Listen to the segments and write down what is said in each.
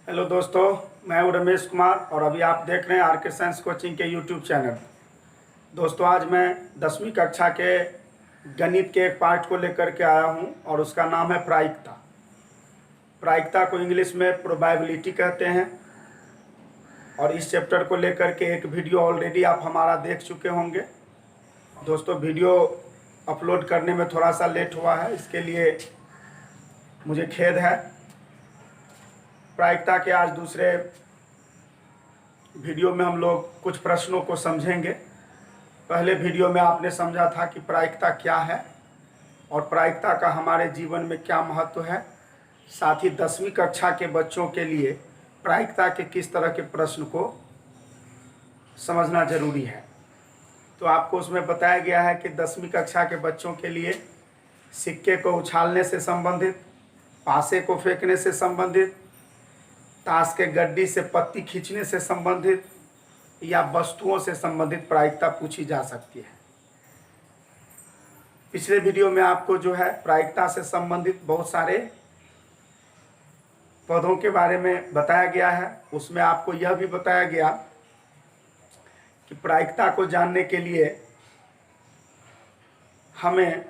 Hello दोस्तों, मैं हूं रमेश कुमार और अभी आप देख रहे हैं आर के साइंस कोचिंग के यूट्यूब चैनल। दोस्तों, आज मैं 10वीं कक्षा के गणित के एक पार्ट को लेकर के आया हूं और उसका नाम है प्रायिकता। प्रायिकता को इंग्लिश में प्रोबेबिलिटी कहते हैं और इस चैप्टर को लेकर के एक वीडियो ऑलरेडी आप हमारा देख चुके होंगे। दोस्तों, वीडियो अपलोड करने में थोड़ा सा लेट हुआ है, इसके लिए मुझे खेद है। प्रायिकता के आज दूसरे वीडियो में हम लोग कुछ प्रश्नों को समझेंगे। पहले वीडियो में आपने समझा था कि प्रायिकता क्या है और प्रायिकता का हमारे जीवन में क्या महत्व है। साथ ही 10वीं कक्षा के बच्चों के लिए प्रायिकता के किस तरह के प्रश्न को समझना जरूरी है। तो आपको उसमें बताया गया है कि 10वीं कक्षा के बच्चों के लिए सिक्के को उछालने से संबंधित, पासे को फेंकने से संबंधित, ताश के गड्डी से पत्ती खींचने से संबंधित या वस्तुओं से संबंधित प्रायिकता पूछी जा सकती है। पिछले वीडियो में आपको जो है प्रायिकता से संबंधित बहुत सारे पदों के बारे में बताया गया है। उसमें आपको यह भी बताया गया कि प्रायिकता को जानने के लिए हमें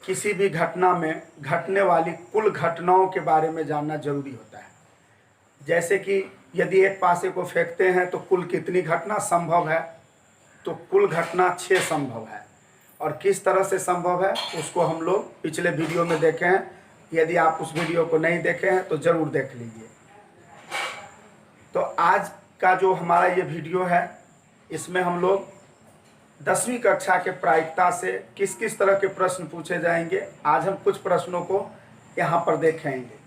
किसी भी घटना में घटने वाली कुल घटनाओं के बारे में जानना जरूरी होता है। जैसे कि यदि एक पासे को फेंकते हैं तो कुल कितनी घटना संभव है, तो कुल घटना 6 संभव है। और किस तरह से संभव है उसको हम लोग पिछले वीडियो में देखे हैं। यदि आप उस वीडियो को नहीं देखे हैं तो ज़रूर देख लीजिए। तो आज का जो हमारा ये वीडियो है, इसमें हम लोग 10वीं कक्षा के प्रायिकता से किस किस तरह के प्रश्न पूछे जाएंगे, आज हम कुछ प्रश्नों को यहाँ पर देखेंगे।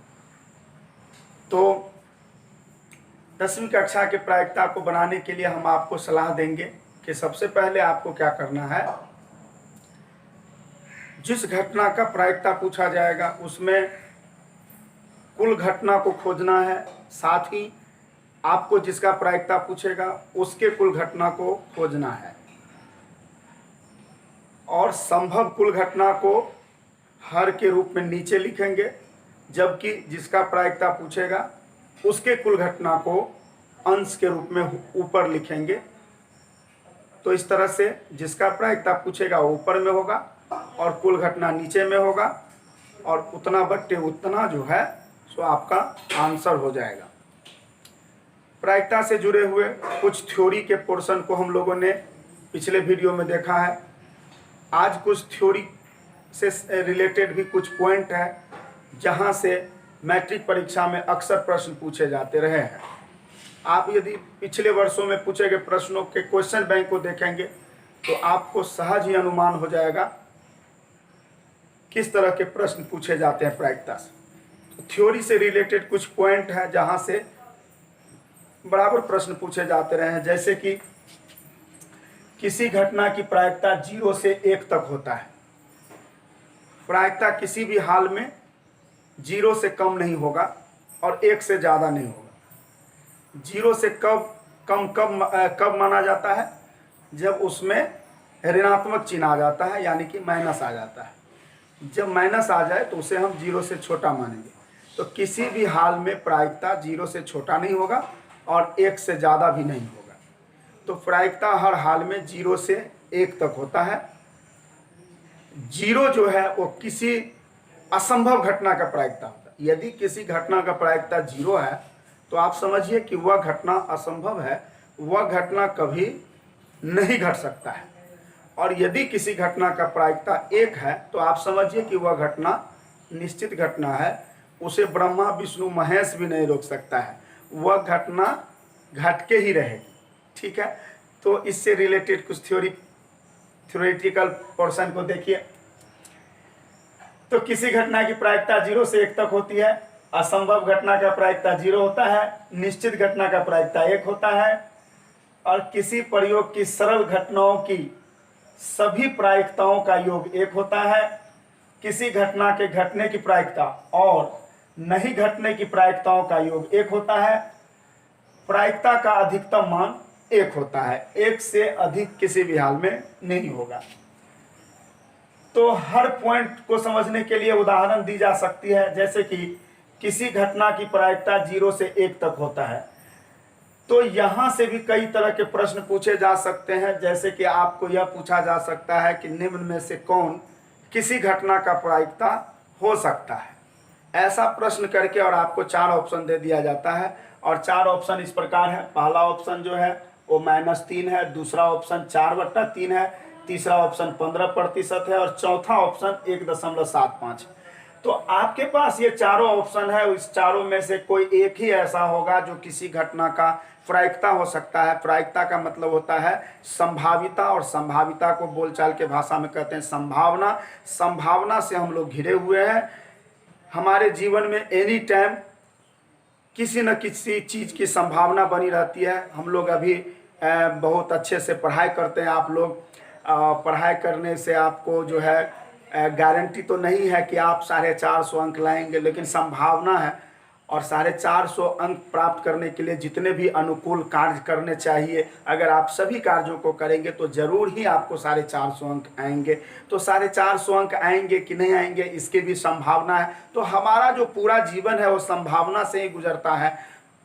तो 10वीं कक्षा के प्रायिकता को बनाने के लिए हम आपको सलाह देंगे कि सबसे पहले आपको क्या करना है, जिस घटना का प्रायिकता पूछा जाएगा उसमें कुल घटना को खोजना है। साथ ही आपको जिसका प्रायिकता पूछेगा उसके कुल घटना को खोजना है और संभव कुल घटना को हर के रूप में नीचे लिखेंगे, जबकि जिसका प्रायिकता पूछेगा उसके कुल घटना को अंश के रूप में ऊपर लिखेंगे। तो इस तरह से जिसका प्रायिकता पूछेगा वो ऊपर में होगा और कुल घटना नीचे में होगा और उतना बट्टे उतना जो है सो आपका आंसर हो जाएगा। प्रायिकता से जुड़े हुए कुछ थ्योरी के पोर्शन को हम लोगों ने पिछले वीडियो में देखा है। आज कुछ थ्योरी से रिलेटेड भी कुछ पॉइंट है जहां से मैट्रिक परीक्षा में अक्सर प्रश्न पूछे जाते रहे हैं। आप यदि पिछले वर्षों में पूछे गए प्रश्नों के क्वेश्चन बैंक को देखेंगे तो आपको सहज ही अनुमान हो जाएगा किस तरह के प्रश्न पूछे जाते हैं प्रायिकता से। तो थ्योरी से रिलेटेड कुछ पॉइंट है जहां से बराबर प्रश्न पूछे जाते रहे हैं। जैसे कि किसी घटना की प्रायिकता 0 से 1 तक होता है। प्रायिकता किसी भी हाल में 0 से कम नहीं होगा और 1 से ज़्यादा नहीं होगा। 0 से कब माना जाता है, जब उसमें ऋणात्मक चिन्ह आ जाता है, यानी कि माइनस आ जाता है। जब माइनस आ जाए तो उसे हम 0 से छोटा मानेंगे। तो किसी भी हाल में प्रायिकता 0 से छोटा नहीं होगा और 1 से ज़्यादा भी नहीं होगा। तो प्रायिकता हर हाल में 0 से 1 तक होता है। 0 जो है वो किसी असंभव घटना का प्रायिकता होता है। यदि किसी घटना का प्रायिकता 0 है तो आप समझिए कि वह घटना असंभव है, वह घटना कभी नहीं घट सकता है। और यदि किसी घटना का प्रायिकता 1 है तो आप समझिए कि वह घटना निश्चित घटना है, उसे ब्रह्मा विष्णु महेश भी नहीं रोक सकता है, वह घटना घट के ही रहेगी। ठीक है, तो इससे रिलेटेड कुछ थ्योरेटिकल पोर्शन को देखिए। तो किसी घटना की प्रायिकता 0 से 1 तक होती है। असंभव घटना का प्रायिकता 0 होता है, निश्चित घटना का प्रायिकता 1 होता है और किसी प्रयोग की सरल घटनाओं की सभी प्रायिकताओं का योग 1 होता है। किसी घटना के घटने की प्रायिकता और नहीं घटने की प्रायिकताओं का योग 1 होता है। प्रायिकता का अधिकतम मान 1 होता है, 1 से अधिक किसी भी हाल में नहीं होगा। तो हर पॉइंट को समझने के लिए उदाहरण दी जा सकती है। जैसे कि किसी घटना की प्रायिकता 0 से 1 तक होता है। तो यहां से भी कई तरह के प्रश्न पूछे जा सकते हैं, जैसे कि आपको यह पूछा जा सकता है कि निम्न में से कौन किसी घटना का प्रायिकता हो सकता है। ऐसा प्रश्न करके और आपको 4 ऑप्शन दे दिया जाता है, और 4 ऑप्शन इस प्रकार है। पहला ऑप्शन जो है वो -3 है, दूसरा ऑप्शन 4/3 है, तीसरा ऑप्शन 15% है, और चौथा ऑप्शन 1.75 है। तो आपके पास ये चारों ऑप्शन है, इस चारों में से कोई एक ही ऐसा होगा जो किसी घटना का प्रायिकता हो सकता है। प्रायिकता का मतलब होता है संभाविता, और संभाविता को बोलचाल के भाषा में कहते हैं संभावना। संभावना से हम लोग घिरे हुए हैं। हमारे जीवन में एनी टाइम किसी न किसी चीज़ की संभावना बनी रहती है। हम लोग अभी बहुत अच्छे से पढ़ाई करते हैं। आप लोग पढ़ाई करने से आपको जो है गारंटी तो नहीं है कि आप 450 अंक लाएंगे, लेकिन संभावना है। और 450 अंक प्राप्त करने के लिए जितने भी अनुकूल कार्य करने चाहिए, अगर आप सभी कार्यों को करेंगे तो ज़रूर ही आपको 450 अंक आएंगे। तो 450 अंक आएंगे कि नहीं आएंगे, इसकी भी संभावना है। तो हमारा जो पूरा जीवन है वो संभावना से ही गुजरता है।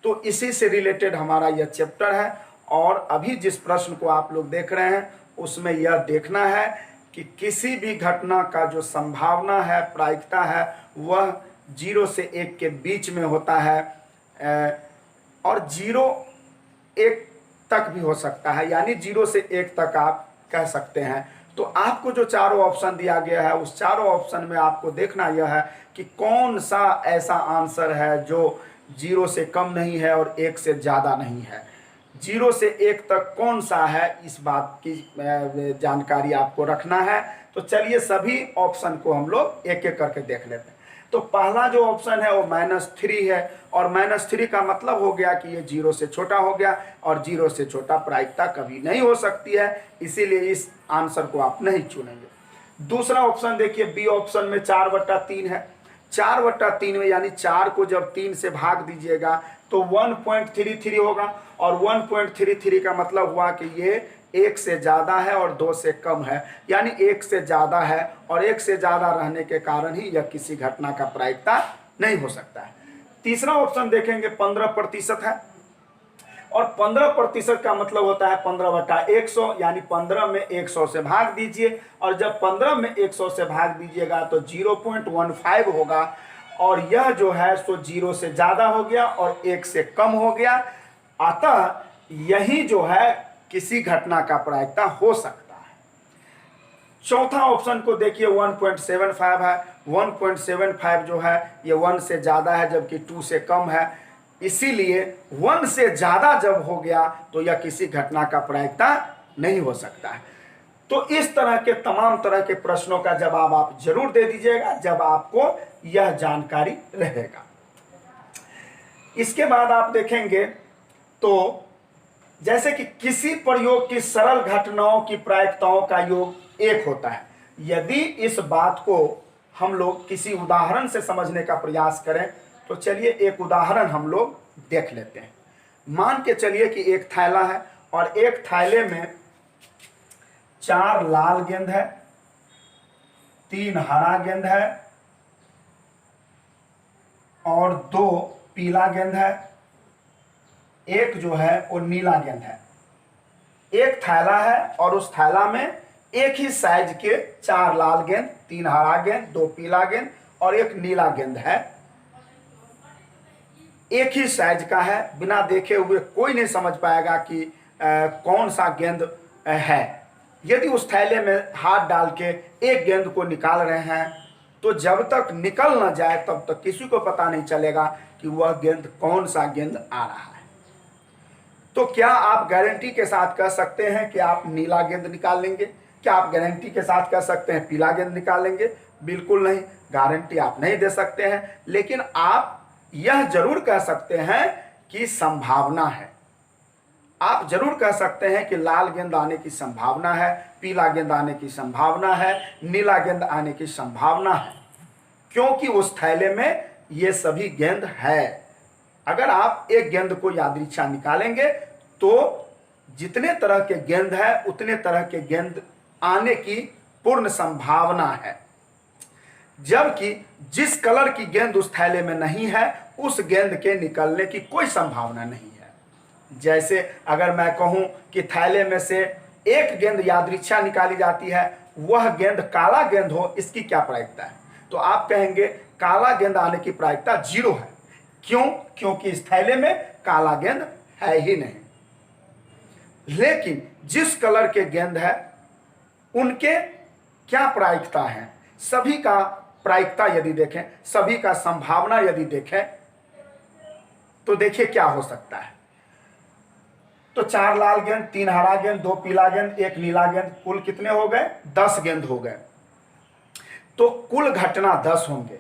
तो इसी से रिलेटेड हमारा यह चैप्टर है। और अभी जिस प्रश्न को आप लोग देख रहे हैं उसमें यह देखना है कि किसी भी घटना का जो संभावना है, प्रायिकता है, वह 0 से 1 के बीच में होता है, और 0-1 तक भी हो सकता है, यानी 0 से 1 तक आप कह सकते हैं। तो आपको जो चारों ऑप्शन दिया गया है उस चारों ऑप्शन में आपको देखना यह है कि कौन सा ऐसा आंसर है जो 0 से कम नहीं है और 1 से ज़्यादा नहीं है। 0 से 1 तक कौन सा है, इस बात की जानकारी आपको रखना है। तो चलिए सभी ऑप्शन को हम लोग एक एक करके देख लेते हैं। तो पहला जो ऑप्शन है वो -3 है, और -3 का मतलब हो गया कि ये 0 से छोटा हो गया, और 0 से छोटा प्रायिकता कभी नहीं हो सकती है, इसीलिए इस आंसर को आप नहीं चुनेंगे। दूसरा ऑप्शन देखिए, बी ऑप्शन में 4/3 है। 4/3 में यानी 4 को जब 3 से भाग दीजिएगा तो 1.33 होगा, और 1.33 का मतलब हुआ कि ये 1 से ज़्यादा है और 2 से कम है, यानी 1 से ज़्यादा है, और 1 से ज़्यादा रहने के कारण ही यह किसी घटना का प्रायिकता नहीं हो सकता है। तीसरा ऑप्शन देखेंगे 15% है, और 15% का मतलब होता है 15/100, यानी 15 में 100 से भाग दीजिए, और जब 15 में 100 से भाग दीजिएगा तो 0.15 होगा, और यह जो है सो 0 से ज़्यादा हो गया और 1 से कम हो गया। अतः यही जो है किसी घटना का प्रायिकता हो सकता है। चौथा ऑप्शन को देखिए 1.75 है। 1.75 जो है ये 1 से ज़्यादा है जबकि 2 से कम है, इसीलिए 1 से ज़्यादा जब हो गया तो यह किसी घटना का प्रायिकता नहीं हो सकता है। तो इस तरह के तमाम तरह के प्रश्नों का जवाब आप जरूर दे दीजिएगा जब आपको यह जानकारी रहेगा। इसके बाद आप देखेंगे तो जैसे कि किसी प्रयोग की सरल घटनाओं की प्रायिकताओं का योग 1 होता है। यदि इस बात को हम लोग किसी उदाहरण से समझने का प्रयास करें तो चलिए एक उदाहरण हम लोग देख लेते हैं। मान के चलिए कि एक थैला है और एक थैले में 4 लाल गेंद है, 3 हरा गेंद है और 2 पीला गेंद है, एक जो है वो नीला गेंद है। एक थैला है और उस थैला में एक ही साइज के 4 लाल गेंद, 3 हरा गेंद, 2 पीला गेंद और एक नीला गेंद है। एक ही साइज का है, बिना देखे हुए कोई नहीं समझ पाएगा कि कौन सा गेंद है। यदि उस थैले में हाथ डाल के एक गेंद को निकाल रहे हैं तो जब तक निकल ना जाए तब तक किसी को पता नहीं चलेगा कि वह गेंद कौन सा गेंद आ रहा है। तो क्या आप गारंटी के साथ कह सकते हैं कि आप नीला गेंद निकाल लेंगे? क्या आप गारंटी के साथ कह सकते हैं पीला गेंद निकाल लेंगे? बिल्कुल नहीं, गारंटी आप नहीं दे सकते हैं। लेकिन आप यह जरूर कह सकते हैं कि संभावना है। आप जरूर कह सकते हैं कि लाल गेंद आने की संभावना है, पीला गेंद आने की संभावना है, नीला गेंद आने की संभावना है, क्योंकि उस थैले में ये सभी गेंद है। अगर आप एक गेंद को यादृच्छा निकालेंगे तो जितने तरह के गेंद है उतने तरह के गेंद आने की पूर्ण संभावना है। जबकि जिस कलर की गेंद उस थैले में नहीं है उस गेंद के निकलने की कोई संभावना नहीं है। जैसे अगर मैं कहूं कि थैले में से एक गेंद यादृच्छा निकाली जाती है, वह गेंद काला गेंद हो, इसकी क्या प्रायिकता है? तो आप कहेंगे काला गेंद आने की प्रायिकता 0 है। क्यों? क्योंकि इस थैले में काला गेंद है ही नहीं। लेकिन जिस कलर के गेंद है उनके क्या प्रायिकता है? सभी का प्रायिकता यदि देखें, सभी का संभावना यदि देखें, तो देखिए क्या हो सकता है। तो 4 लाल गेंद, 3 हरा गेंद, 2 पीला गेंद, 1 नीला गेंद, कुल कितने हो गए? 10 गेंद हो गए। तो कुल घटना 10 होंगे,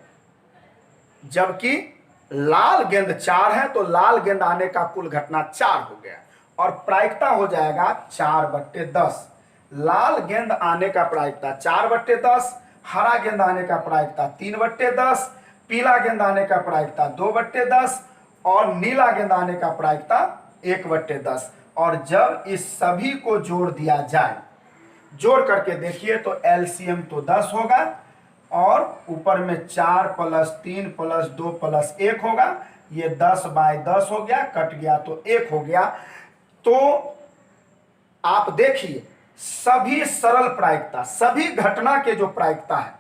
जबकि लाल गेंद 4 है, तो लाल गेंद आने का कुल घटना 4 हो गया और प्रायिकता हो जाएगा 4/10। लाल गेंद आने का प्रायिकता 4/10, हरा गेंद आने का प्रायिकता 3/10, पीला गेंद आने का प्रायिकता 2/10 और नीला गेंद आने का प्रायिकता 1/10। और जब इस सभी को जोड़ दिया जाए, जोड़ करके देखिए तो एलसीएम तो 10 होगा और ऊपर में 4 + 3 + 2 + 1 होगा। ये 10/10 हो गया, कट गया तो 1 हो गया। तो आप देखिए सभी सरल प्रायिकता, सभी घटना के जो प्रायिकता है,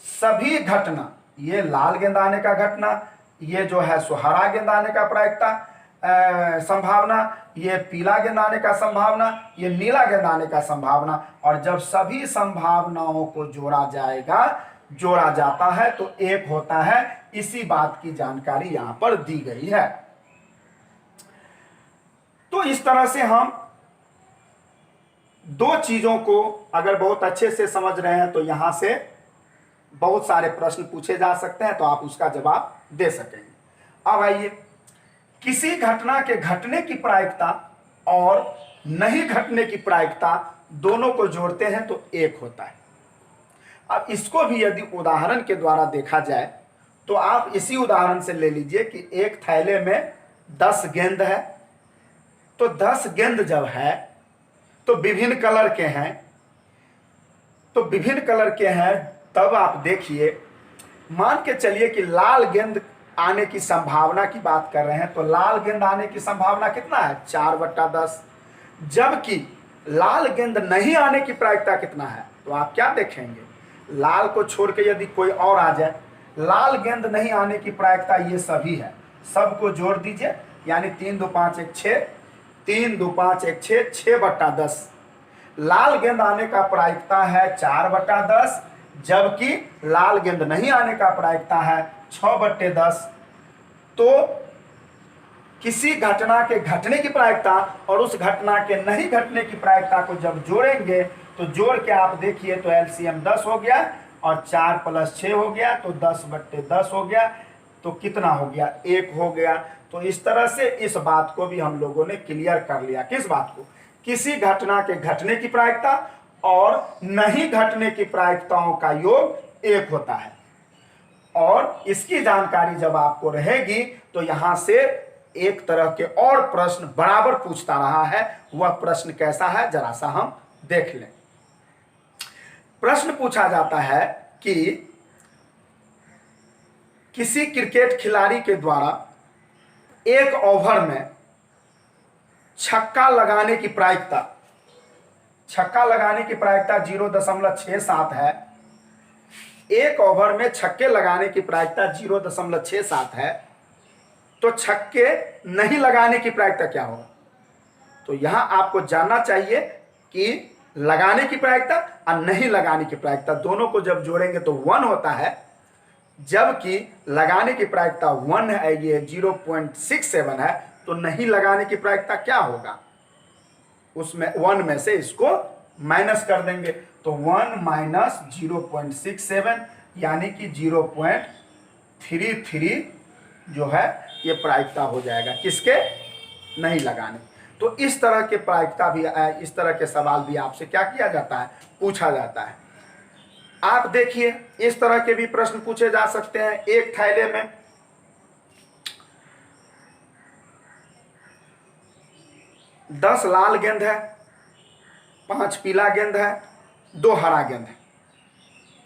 सभी घटना, ये लाल गेंद आने का घटना, ये जो है सो हरा गेंद आने का प्रायिकता संभावना, ये पीला गेंद आने का संभावना, ये नीला गेंद आने का संभावना, और जब सभी संभावनाओं को जोड़ा जाएगा, जोड़ा जाता है तो 1 होता है। इसी बात की जानकारी यहां पर दी गई है। तो इस तरह से हम दो चीजों को अगर बहुत अच्छे से समझ रहे हैं तो यहां से बहुत सारे प्रश्न पूछे जा सकते हैं, तो आप उसका जवाब दे सकेंगे। अब आइए, किसी घटना के घटने की प्रायिकता और नहीं घटने की प्रायिकता दोनों को जोड़ते हैं तो 1 होता है। अब इसको भी यदि उदाहरण के द्वारा देखा जाए तो आप इसी उदाहरण से ले लीजिए कि एक थैले में 10 गेंद है। तो 10 गेंद जब है तो विभिन्न कलर के हैं, तो विभिन्न कलर के हैं, तब आप देखिए, मान के चलिए कि लाल गेंद आने की संभावना की बात कर रहे हैं, तो लाल गेंद आने की संभावना कितना है? 4/10। जबकि लाल गेंद नहीं आने की प्रायिकता कितना है? तो आप क्या देखेंगे, लाल को छोड़ के यदि कोई और आ जाए, लाल गेंद नहीं आने की प्रायिकता ये सभी है, सबको जोड़ दीजिए, यानी 3 2 5 1 6, 3 2 5 1 6, 6/10। लाल गेंद आने का प्रायिकता है 4/10, जबकि लाल गेंद नहीं आने का प्रायिकता है 6/10। तो किसी घटना के घटने की प्रायिकता और उस घटना के नहीं घटने की प्रायिकता को जब जोड़ेंगे तो जोड़ के आप देखिए तो एलसीएम 10 हो गया और 4 + 6 हो गया, तो 10/10 हो गया। तो कितना हो गया? 1 हो गया। तो इस तरह से इस बात को भी हम लोगों ने क्लियर कर लिया। किस बात को? किसी घटना के घटने की प्रायिकता और नहीं घटने की प्रायिकताओं का योग 1 होता है। और इसकी जानकारी जब आपको रहेगी तो यहां से एक तरह के और प्रश्न बराबर पूछता रहा है। वह प्रश्न कैसा है, जरा सा हम देख लें। प्रश्न पूछा जाता है कि किसी क्रिकेट खिलाड़ी के द्वारा एक ओवर में छक्का लगाने की प्रायिकता, छक्का लगाने की प्रायिकता 0.67 है। एक ओवर में छक्के लगाने की प्रायिकता 0.67 है। तो छक्के नहीं लगाने की प्रायिकता क्या होगा? तो यहां आपको जानना चाहिए कि लगाने की प्रायिकता और नहीं लगाने की प्रायिकता दोनों को जब जोड़ेंगे तो 1 होता है, जबकि लगाने की प्रायिकता 1 है, ये 0.67 है। तो नहीं लगाने की प्रायिकता क्या होगा? उसमें 1 में से इसको माइनस कर देंगे, तो 1 - 0.67 यानी कि 0.33 जो है ये प्रायिकता हो जाएगा। किसके? नहीं लगाने। तो इस तरह के प्रायिकता भी, इस तरह के सवाल भी आपसे क्या किया जाता है? पूछा जाता है। आप देखिए इस तरह के भी प्रश्न पूछे जा सकते हैं। एक थैले में 10 लाल गेंद है, 5 पीला गेंद है, 2 हरा गेंद है।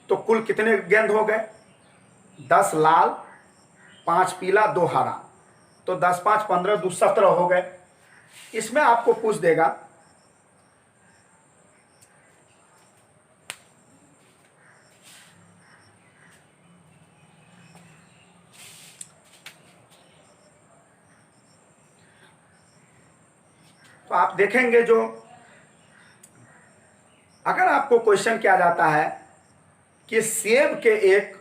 तो कुल कितने गेंद हो गए? 10 लाल 5 पीला 2 हरा, तो 10 5 15 2 17 हो गए। इसमें आपको पूछ देगा तो आप देखेंगे जो अगर आपको क्वेश्चन किया जाता है कि सेब के एक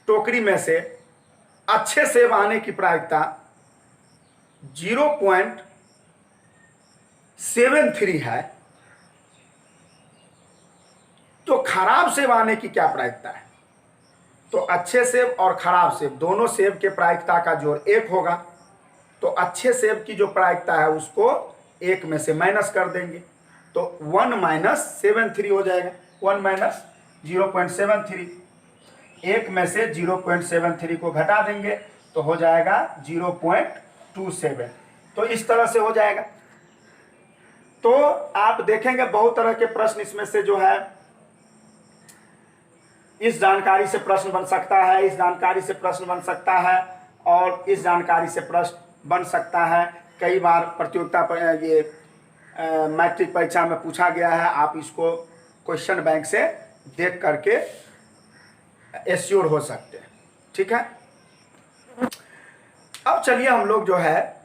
टोकरी में से अच्छे सेब आने की प्रायिकता 0.73 है, तो खराब सेब आने की क्या प्रायिकता है? तो अच्छे सेब और खराब सेब दोनों सेब के प्रायिकता का जोड़ 1 होगा, तो अच्छे सेब की जो प्रायिकता है उसको 1 में से माइनस कर देंगे, तो 1 - 73 हो जाएगा। 1 - 0.73, 1 में से 0.73 को घटा देंगे तो हो जाएगा 0.27। तो इस तरह से हो जाएगा। तो आप देखेंगे बहुत तरह के प्रश्न इसमें से जो है, इस जानकारी से प्रश्न बन सकता है, इस जानकारी से प्रश्न बन सकता है, और इस जानकारी से प्रश्न बन सकता है। कई बार प्रतियोगिता पर ये मैट्रिक परीक्षा में पूछा गया है, आप इसको क्वेश्चन बैंक से देख करके एश्योर हो सकते हैं। ठीक है, अब चलिए हम लोग जो है,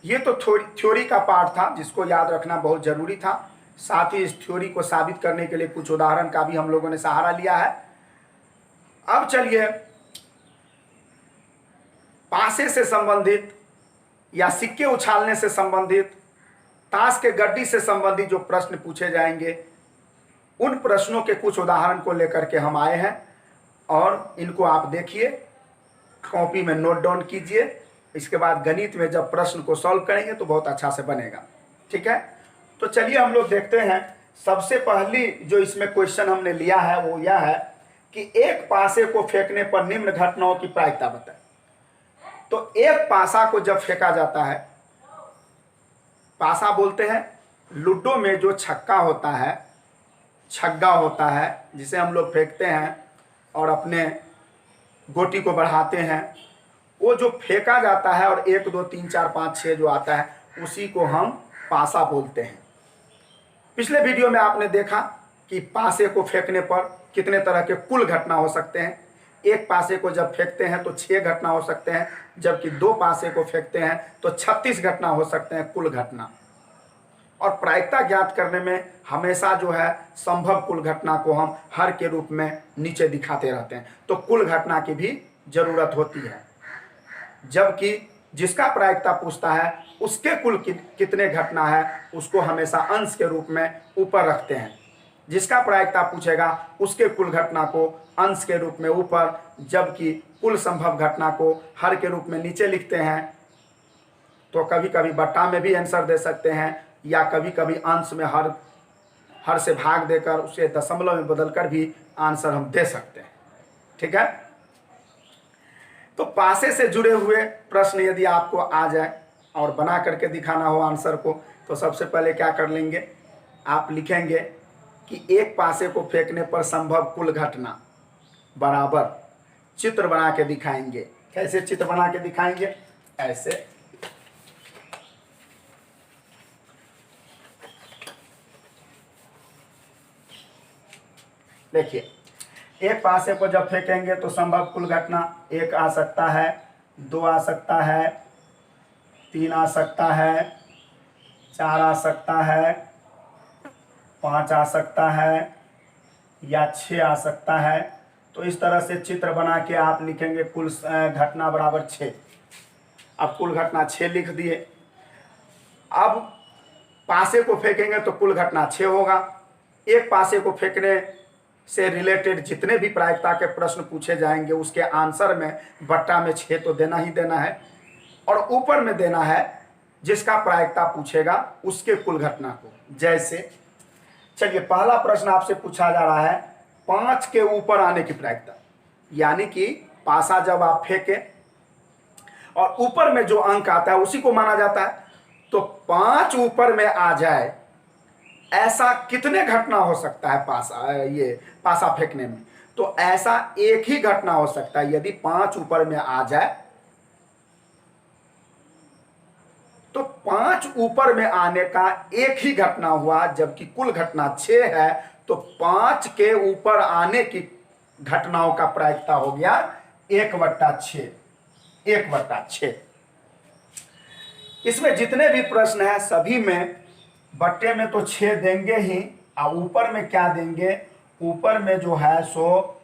ये तो थ्योरी का पार्ट था जिसको याद रखना बहुत जरूरी था। साथ ही इस थ्योरी को साबित करने के लिए कुछ उदाहरण का भी हम लोगों ने सहारा लिया है। अब चलिए पासे से संबंधित या सिक्के उछालने से संबंधित, ताश के गड्डी से संबंधित जो प्रश्न पूछे जाएंगे, उन प्रश्नों के कुछ उदाहरण को लेकर के हम आए हैं, और इनको आप देखिए, कॉपी में नोट डाउन कीजिए। इसके बाद गणित में जब प्रश्न को सॉल्व करेंगे तो बहुत अच्छा से बनेगा। ठीक है, तो चलिए हम लोग देखते हैं। सबसे पहली जो इसमें क्वेश्चन हमने लिया है वो यह है कि एक पासे को फेंकने पर निम्न घटनाओं की प्रायिकता बताएं। तो एक पासा को जब फेंका जाता है, पासा बोलते हैं लूडो में जो छक्का होता है, छग्गा होता है, जिसे हम लोग फेंकते हैं और अपने गोटी को बढ़ाते हैं, वो जो फेंका जाता है और 1 2 3 4 5 6 जो आता है उसी को हम पासा बोलते हैं। पिछले वीडियो में आपने देखा कि पासे को फेंकने पर कितने तरह के कुल घटना हो सकते हैं। एक पासे को जब फेंकते हैं तो 6 घटना हो सकते हैं, जबकि 2 पासे को फेंकते हैं तो 36 घटना हो सकते हैं, कुल घटना। और प्रायिकता ज्ञात करने में हमेशा जो है संभव कुल घटना को हम हर के रूप में नीचे दिखाते रहते हैं, तो कुल घटना की भी जरूरत होती है। जबकि जिसका प्रायिकता पूछता है उसके कुल कितने घटना है उसको हमेशा अंश के रूप में ऊपर रखते हैं। जिसका प्रायिकता पूछेगा उसके कुल घटना को अंश के रूप में ऊपर, जबकि कुल संभव घटना को हर के रूप में नीचे लिखते हैं। तो कभी कभी बट्टा में भी आंसर दे सकते हैं, या कभी कभी अंश में हर से भाग देकर उसे दशमलव में बदलकर भी आंसर हम दे सकते हैं। ठीक है, तो पासे से जुड़े हुए प्रश्न यदि आपको आ जाए और बना करके दिखाना हो आंसर को, तो सबसे पहले क्या कर लेंगे, आप लिखेंगे कि एक पासे को फेंकने पर संभव कुल घटना बराबर चित्र बना के दिखाएंगे। कैसे चित्र बना के दिखाएंगे? ऐसे, देखिए एक पासे को जब फेंकेंगे तो संभव कुल घटना 1 आ सकता है, 2 आ सकता है, 3 आ सकता है, 4 आ सकता है, 5 आ सकता है, या 6 आ सकता है। तो इस तरह से चित्र बना के आप लिखेंगे कुल घटना बराबर 6। अब कुल घटना 6 लिख दिए। अब पासे को फेंकेंगे तो कुल घटना 6 होगा। एक पासे को फेंकने से रिलेटेड जितने भी प्रायिकता के प्रश्न पूछे जाएंगे उसके आंसर में बट्टा में 6 तो देना ही देना है, और ऊपर में देना है जिसका प्रायिकता पूछेगा उसके कुल घटना को। जैसे चलिए पहला प्रश्न आपसे पूछा जा रहा है 5 के ऊपर आने की प्रायिकता, यानी कि पासा जब आप फेंके और ऊपर में जो अंक आता है उसी को माना जाता है। तो 5 ऊपर में आ जाए ऐसा कितने घटना हो सकता है पासा फेंकने में? तो ऐसा एक ही घटना हो सकता है, यदि 5 ऊपर में आ जाए तो 5 ऊपर में आने का एक ही घटना हुआ, जबकि कुल घटना 6 है, तो 5 के ऊपर आने की घटनाओं का प्रायिकता हो गया 1/6। 1/6। इसमें जितने भी प्रश्न हैं सभी में बट्टे में तो 6 देंगे ही, और ऊपर में क्या देंगे, ऊपर में जो है सो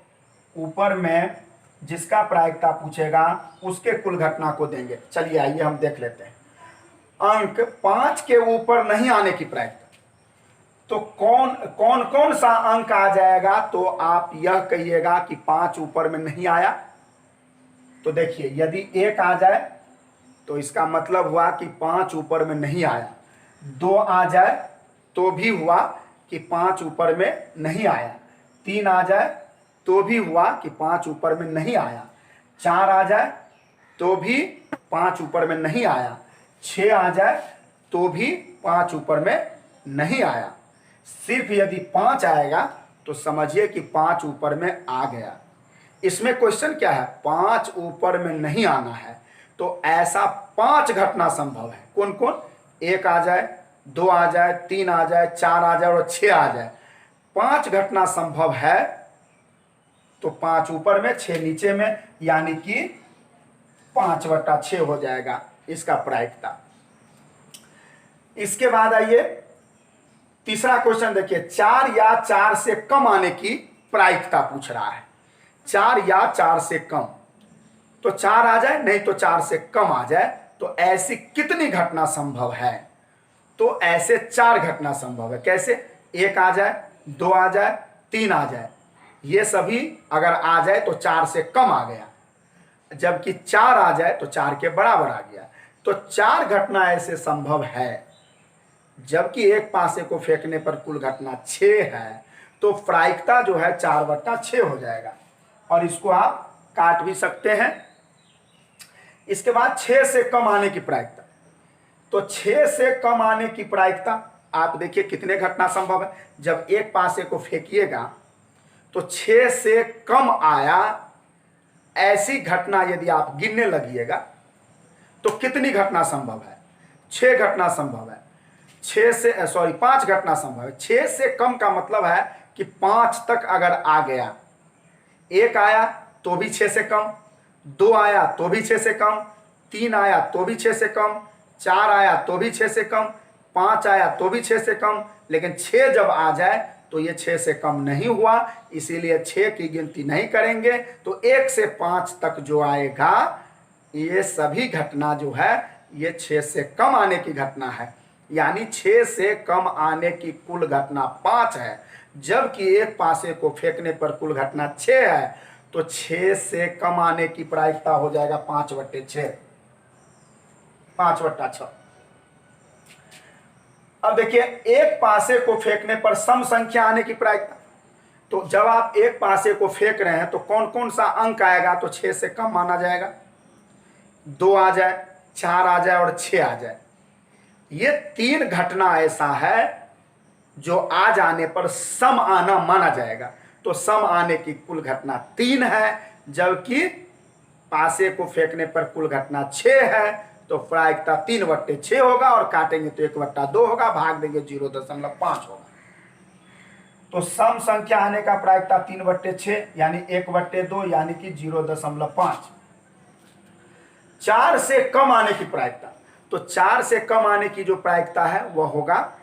ऊपर में जिसका प्रायिकता पूछेगा उसके कुल घटना को देंगे। चलिए आइए हम देख लेते हैं। अंक 5 के ऊपर नहीं आने की प्रायिकता, तो कौन कौन कौन सा अंक आ जाएगा, तो आप यह कहिएगा कि 5 ऊपर में नहीं आया। तो देखिए यदि 1 आ जाए तो इसका मतलब हुआ कि 5 ऊपर में नहीं आया, 2 आ जाए तो भी हुआ कि 5 ऊपर में नहीं आया, 3 आ जाए तो भी हुआ कि 5 ऊपर में नहीं आया, 4 आ जाए तो भी 5 ऊपर में नहीं आया, 6 आ जाए तो भी 5 ऊपर में नहीं आया। सिर्फ यदि 5 आएगा तो समझिए कि 5 ऊपर में आ गया। इसमें क्वेश्चन क्या है, 5 ऊपर में नहीं आना है, तो ऐसा 5 घटना संभव है। कौन कौन, 1 आ जाए, 2 आ जाए, 3 आ जाए, 4 आ जाए और 6 आ जाए, 5 घटना संभव है। तो 5 ऊपर में 6 नीचे में, यानी कि 5/6 हो जाएगा इसका प्रायिकता। इसके बाद आइए तीसरा क्वेश्चन देखिए, 4 या 4 से कम आने की प्रायिकता पूछ रहा है। 4 या 4 से कम, तो 4 आ जाए नहीं तो 4 से कम आ जाए, तो ऐसी कितनी घटना संभव है, तो ऐसे 4 घटना संभव है। कैसे, 1 आ जाए, 2 आ जाए, 3 आ जाए, ये सभी अगर आ जाए तो 4 से कम आ गया, जबकि 4 आ जाए तो 4 के बराबर आ गया। तो 4 घटना ऐसे संभव है, जबकि एक पासे को फेंकने पर कुल घटना 6 है, तो प्रायिकता जो है 4/6 हो जाएगा, और इसको आप काट भी सकते हैं। इसके बाद 6 से कम आने की प्रायिकता, तो 6 से कम आने की प्रायिकता आप देखिए कितने घटना संभव है। जब एक पासे को फेंकिएगा तो 6 से कम आया, ऐसी घटना यदि आप गिनने लगिएगा तो कितनी घटना संभव है, 6 घटना संभव है। 5 घटना संभव है। 6 से कम का मतलब है कि 5 तक अगर आ गया, 1 आया तो भी 6 से कम, 2 आया तो भी 6 से कम, 3 आया तो भी 6 से कम, 4 आया तो भी 6 से कम, 5 आया तो भी 6 से कम, लेकिन 6 जब आ जाए तो ये 6 से कम नहीं हुआ, इसीलिए 6 की गिनती नहीं करेंगे। तो 1 से 5 तक जो आएगा ये सभी घटना जो है ये 6 से कम आने की घटना है, यानी 6 से कम आने की कुल घटना 5 है, जबकि एक पासे को फेंकने पर कुल घटना 6 है। तो 6 से कम आने की प्रायिकता हो जाएगा 5/6। 5/6। अब देखिए एक पासे को फेंकने पर सम संख्या आने की प्रायिकता, तो जब आप एक पासे को फेंक रहे हैं तो कौन कौन सा अंक आएगा, तो 6 से कम माना जाएगा, 2 आ जाए, 4 आ जाए और 6 आ जाए। ये 3 घटना ऐसा है जो आ जाने पर सम आना माना जाएगा। तो सम आने की कुल घटना 3 है, जबकि पासे को फेंकने पर कुल घटना 6 है, तो प्रायिकता 3/6 होगा, और काटेंगे तो 1/2 होगा, भाग देंगे 0.5 होगा। तो सम संख्या आने का प्रायिकता 3/6 यानी 1/2 यानी कि 0.5। 4 से कम आने की प्रायिकता, तो 4 से कम आने की जो प्रायिकता है वह होगा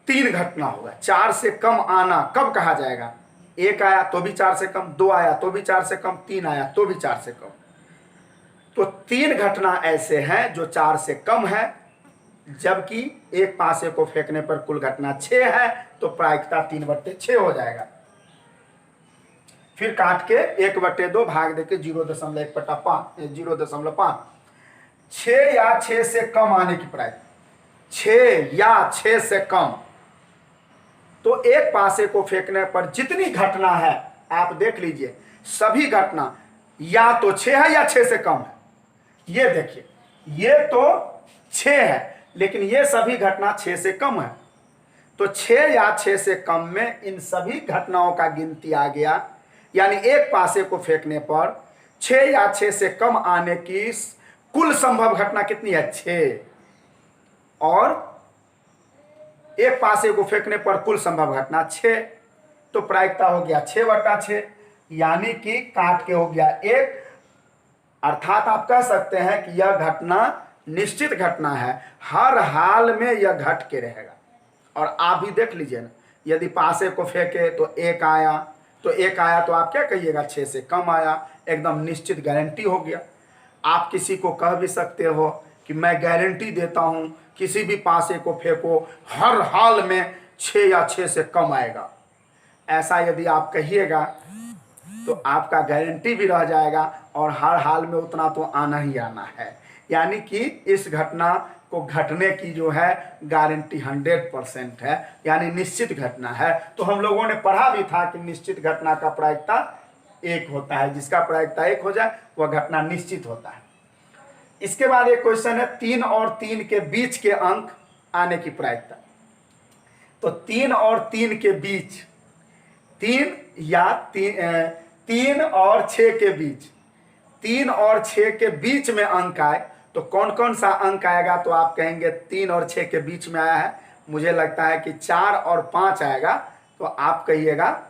3 घटना होगा। 4 से कम आना कब कहा जाएगा, 1 आया तो भी 4 से कम, 2 आया तो भी 4 से कम, 3 आया तो भी 4 से कम। तो 3 घटना ऐसे हैं जो 4 से कम है, जबकि एक पासे को फेंकने पर कुल घटना 6 है, तो प्रायिकता 3/6 हो जाएगा। फिर काट के 1/2 भाग देके 0.5। 6 या 6 से कम आने की प्रायिकता, 6 या 6 से कम, तो एक पासे को फेंकने पर जितनी घटना है आप देख लीजिए, सभी घटना या तो 6 है या 6 से कम है। ये देखिए ये तो 6 है, लेकिन ये सभी घटना 6 से कम है। तो 6 या 6 से कम में इन सभी घटनाओं का गिनती आ गया, यानी एक पासे को फेंकने पर 6 या 6 से कम आने की कुल संभव घटना कितनी है? 6। और एक पासे को फेंकने पर कुल संभव घटना 6, तो प्रायिकता हो गया 6/6, यानी कि काट के हो गया 1। अर्थात आप कह सकते हैं कि यह घटना निश्चित घटना है, हर हाल में यह घट के रहेगा। और आप भी देख लीजिए ना, यदि पासे को फेंके तो 1 आया, तो आप क्या कहिएगा? 6 से कम आया, एकदम निश्चित गारंटी हो गया। आप किसी को कह भी सकते हो कि मैं गारंटी देता हूं, किसी भी पासे को फेंको हर हाल में 6 या 6 से कम आएगा। ऐसा यदि आप कहिएगा तो आपका गारंटी भी रह जाएगा और हर हाल में उतना तो आना ही आना है, यानी कि इस घटना को घटने की जो है गारंटी 100% है, यानी निश्चित घटना है। तो हम लोगों ने पढ़ा भी था कि निश्चित घटना का प्रायिकता 1 होता है, जिसका प्रायिकता 1 हो जाए वह घटना निश्चित होता है। इसके बाद एक क्वेश्चन है 3 और 3 के बीच के अंक आने की प्रायिकता। तो 3 और 3 के बीच, 3 और 6 के बीच, 3 और 6 के बीच में अंक आए तो कौन कौन सा अंक आएगा? तो आप कहेंगे 3 और 6 के बीच में आया है, मुझे लगता है कि 4 और 5 आएगा। तो आप कहिएगा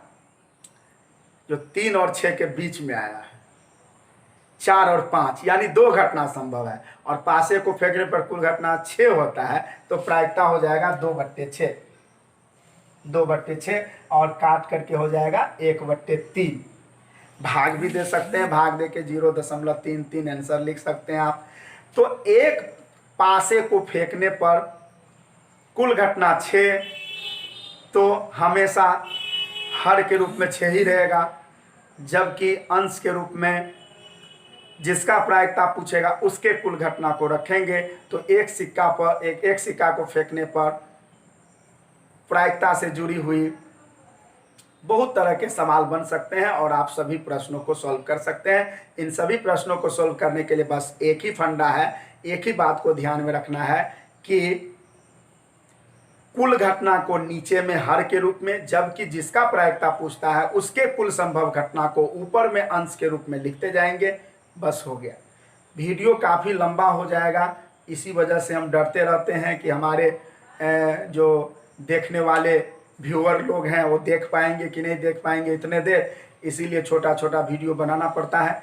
जो 3 और 6 के बीच में आया है 4 और 5, यानी 2 घटना संभव है, और पासे को फेंकने पर कुल घटना 6 होता है, तो प्रायिकता हो जाएगा 2/6, 2/6, और काट करके हो जाएगा 1/3। भाग भी दे सकते हैं, भाग दे के 0.33 आंसर लिख सकते हैं आप। तो एक पासे को फेंकने पर कुल घटना 6, तो हमेशा हर के रूप में 6 ही रहेगा, जबकि अंश के रूप में जिसका प्रायिकता पूछेगा उसके कुल घटना को रखेंगे। तो एक सिक्का को फेंकने पर प्रायिकता से जुड़ी हुई बहुत तरह के सवाल बन सकते हैं और आप सभी प्रश्नों को सॉल्व कर सकते हैं। इन सभी प्रश्नों को सॉल्व करने के लिए बस एक ही फंडा है, एक ही बात को ध्यान में रखना है कि कुल घटना को नीचे में हर के रूप में, जबकि जिसका प्रायिकता पूछता है उसके कुल संभव घटना को ऊपर में अंश के रूप में लिखते जाएंगे, बस हो गया। वीडियो काफ़ी लंबा हो जाएगा, इसी वजह से हम डरते रहते हैं कि हमारे जो देखने वाले व्यूअर लोग हैं वो देख पाएंगे कि नहीं देख पाएंगे इतने देर, इसीलिए छोटा छोटा वीडियो बनाना पड़ता है।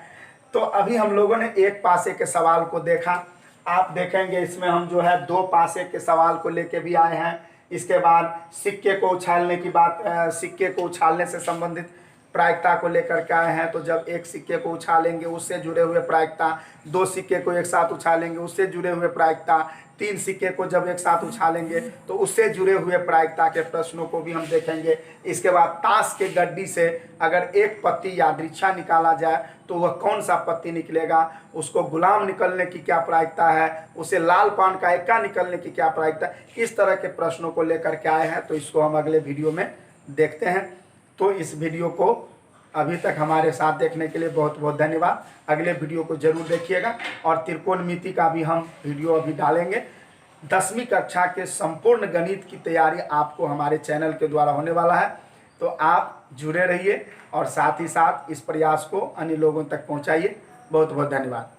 तो अभी हम लोगों ने एक पासे के सवाल को देखा, आप देखेंगे इसमें हम जो है 2 पासे के सवाल को लेके भी आए हैं। इसके बाद सिक्के को उछालने की बात, सिक्के को उछालने से संबंधित प्रायिकता को लेकर के आए हैं। तो जब एक सिक्के को उछालेंगे उससे जुड़े हुए प्रायिकता, 2 सिक्के को एक साथ उछालेंगे उससे जुड़े हुए प्रायिकता, 3 सिक्के को जब एक साथ उछालेंगे तो उससे जुड़े हुए प्रायिकता के प्रश्नों को भी हम देखेंगे। इसके बाद ताश के गड्डी से अगर एक पत्ती यादृच्छा निकाला जाए तो वह कौन सा पत्ती निकलेगा, उसको गुलाम निकलने की क्या प्रायिकता है, उसे लाल पान का इक्का निकलने की क्या प्रायिकता है, इस तरह के प्रश्नों को लेकर के आए हैं। तो इसको हम अगले वीडियो में देखते हैं। तो इस वीडियो को अभी तक हमारे साथ देखने के लिए बहुत बहुत धन्यवाद। अगले वीडियो को जरूर देखिएगा, और त्रिकोणमिति का भी हम वीडियो अभी डालेंगे। 10वीं कक्षा के संपूर्ण गणित की तैयारी आपको हमारे चैनल के द्वारा होने वाला है, तो आप जुड़े रहिए और साथ ही साथ इस प्रयास को अन्य लोगों तक पहुंचाइए। बहुत बहुत धन्यवाद।